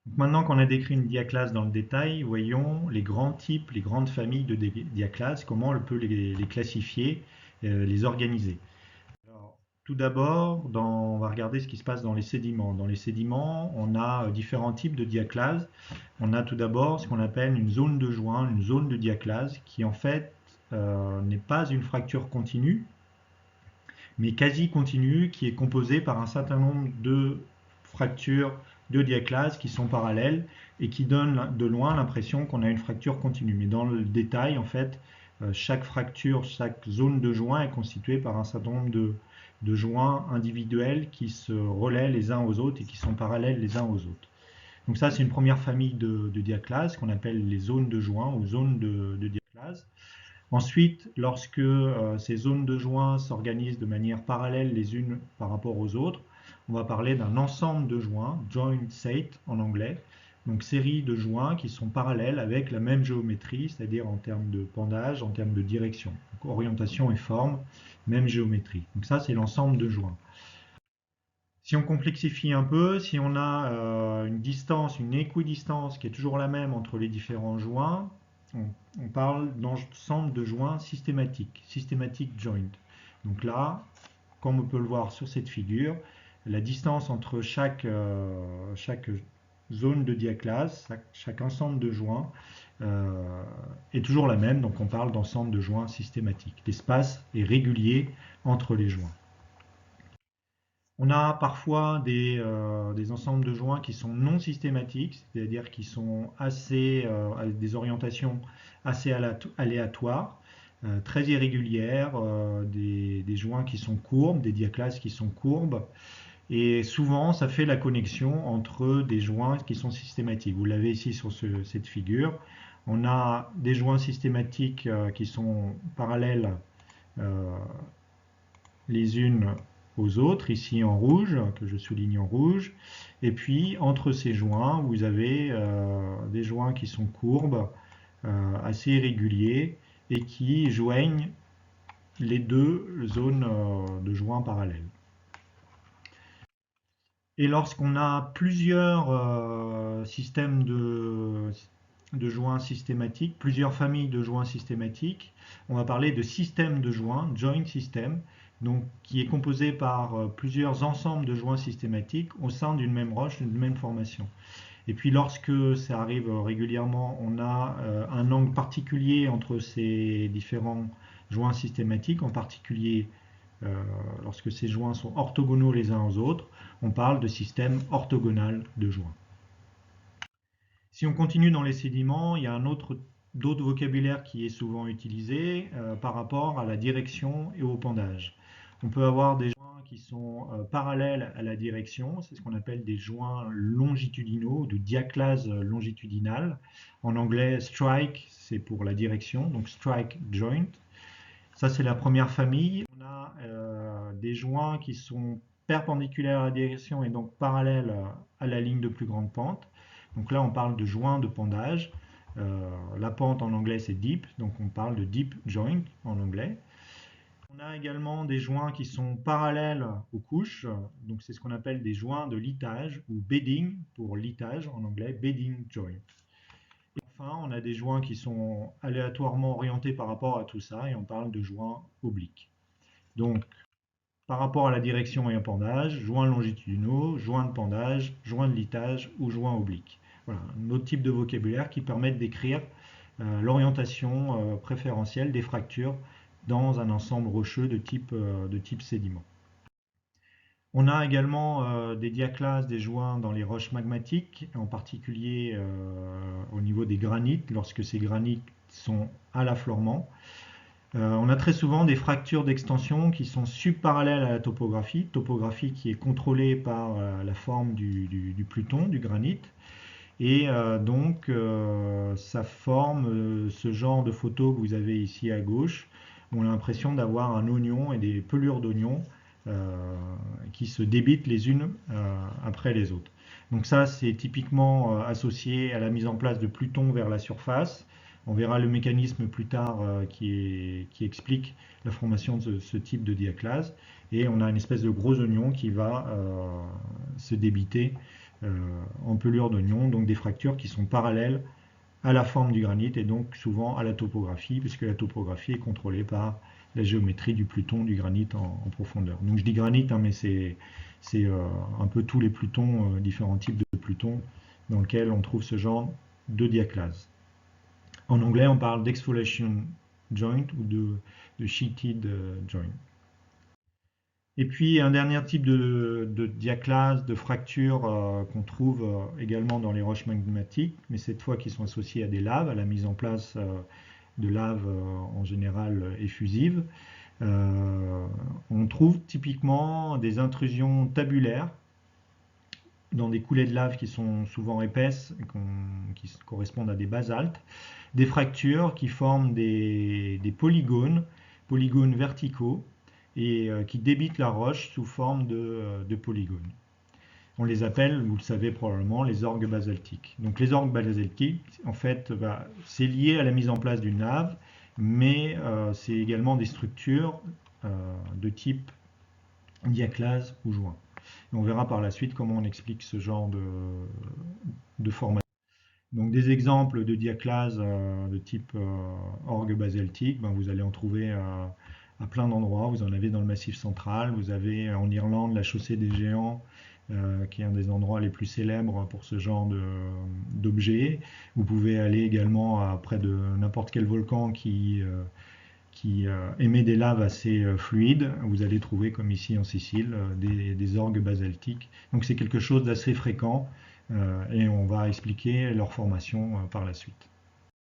Donc maintenant qu'on a décrit une diaclase dans le détail, voyons les grands types, les grandes familles de diaclases, comment on peut les classifier, les organiser. Alors, tout d'abord, on va regarder ce qui se passe dans les sédiments. Dans les sédiments, on a différents types de diaclases. On a tout d'abord ce qu'on appelle une zone de joint, une zone de diaclase, qui en fait n'est pas une fracture continue, mais quasi continue, qui est composée par un certain nombre de fractures de diaclase qui sont parallèles et qui donnent de loin l'impression qu'on a une fracture continue. Mais dans le détail, en fait, chaque fracture, chaque zone de joint est constituée par un certain nombre de joints individuels qui se relaient les uns aux autres et qui sont parallèles les uns aux autres. Donc ça, c'est une première famille de diaclases qu'on appelle les zones de joint ou zones de diaclase. Ensuite, lorsque ces zones de joints s'organisent de manière parallèle les unes par rapport aux autres, on va parler d'un ensemble de joints, joint set en anglais, donc série de joints qui sont parallèles avec la même géométrie, c'est-à-dire en termes de pendage, en termes de direction. Donc, orientation et forme, même géométrie. Donc ça, c'est l'ensemble de joints. Si on complexifie un peu, si on a une distance, une équidistance qui est toujours la même entre les différents joints, on, on parle d'ensemble de joints systématiques, systematic joint. Donc là, comme on peut le voir sur cette figure, la distance entre chaque zone de diaclase, chaque ensemble de joints, est toujours la même, donc on parle d'ensemble de joints systématiques. L'espace est régulier entre les joints. On a parfois des ensembles de joints qui sont non systématiques, c'est-à-dire qui sont avec des orientations assez aléatoires, très irrégulières, des joints qui sont courbes, des diaclases qui sont courbes, et souvent ça fait la connexion entre des joints qui sont systématiques. Vous l'avez ici sur cette figure. On a des joints systématiques qui sont parallèles euh, les unes aux autres, ici en rouge, que je souligne en rouge. Et puis entre ces joints, vous avez des joints qui sont courbes, assez irréguliers, et qui joignent les deux zones de joints parallèles. Et lorsqu'on a plusieurs systèmes de joints systématiques, plusieurs familles de joints systématiques, on va parler de système de joints, joint system, donc qui est composé par plusieurs ensembles de joints systématiques au sein d'une même roche, d'une même formation. Et puis lorsque ça arrive régulièrement, on a un angle particulier entre ces différents joints systématiques, en particulier lorsque ces joints sont orthogonaux les uns aux autres, on parle de système orthogonal de joints. Si on continue dans les sédiments, il y a d'autres vocabulaire qui est souvent utilisé par rapport à la direction et au pendage. On peut avoir des joints qui sont parallèles à la direction, c'est ce qu'on appelle des joints longitudinaux, de diaclase longitudinale. En anglais, strike, c'est pour la direction, donc strike joint. Ça, c'est la première famille. On a des joints qui sont perpendiculaires à la direction et donc parallèles à la ligne de plus grande pente. Donc là, on parle de joints de pendage. La pente en anglais, c'est deep, donc on parle de deep joint en anglais. On a également des joints qui sont parallèles aux couches, donc c'est ce qu'on appelle des joints de litage ou bedding pour litage en anglais, bedding joint. Et enfin, on a des joints qui sont aléatoirement orientés par rapport à tout ça et on parle de joints obliques. Donc, par rapport à la direction et un pendage, joints longitudinaux, joints de pendage, joints de litage ou joints obliques. Voilà, un autre type de vocabulaire qui permet d'écrire l'orientation préférentielle des fractures dans un ensemble rocheux de type sédiment. On a également des diaclases, des joints dans les roches magmatiques, en particulier au niveau des granites, lorsque ces granites sont à l'affleurement. On a très souvent des fractures d'extension qui sont subparallèles à la topographie qui est contrôlée par la forme du pluton, du granit. Et donc, ça forme ce genre de photo que vous avez ici à gauche. On a l'impression d'avoir un oignon et des pelures d'oignon qui se débitent les unes après les autres. Donc ça, c'est typiquement associé à la mise en place de Pluton vers la surface. On verra le mécanisme plus tard qui explique la formation de ce type de diaclase. Et on a une espèce de gros oignon qui va se débiter en pelure d'oignon, donc des fractures qui sont parallèles à la forme du granit et donc souvent à la topographie, puisque la topographie est contrôlée par la géométrie du pluton, du granit en profondeur. Donc je dis granit, hein, mais c'est un peu tous les plutons, différents types de plutons dans lesquels on trouve ce genre de diaclase. En anglais, on parle d'exfoliation joint ou de sheeted joint. Et puis un dernier type de diaclase, de fracture qu'on trouve également dans les roches magmatiques, mais cette fois qui sont associées à des laves, à la mise en place de laves en général effusives. On trouve typiquement des intrusions tabulaires dans des coulées de lave qui sont souvent épaisses, qui correspondent à des basaltes, des fractures qui forment des polygones verticaux, et qui débitent la roche sous forme de polygones. On les appelle, vous le savez probablement, les orgues basaltiques. Donc les orgues basaltiques, en fait, c'est lié à la mise en place d'une lave, mais c'est également des structures de type diaclase ou joint. Et on verra par la suite comment on explique ce genre de formation. Donc des exemples de diaclase de type orgue basaltique, vous allez en trouver à plein d'endroits. Vous en avez dans le Massif central, vous avez en Irlande la chaussée des géants, qui est un des endroits les plus célèbres pour ce genre d'objets. Vous pouvez aller également près de n'importe quel volcan qui émet des laves assez fluides. Vous allez trouver, comme ici en Sicile, des orgues basaltiques. Donc c'est quelque chose d'assez fréquent, et on va expliquer leur formation par la suite.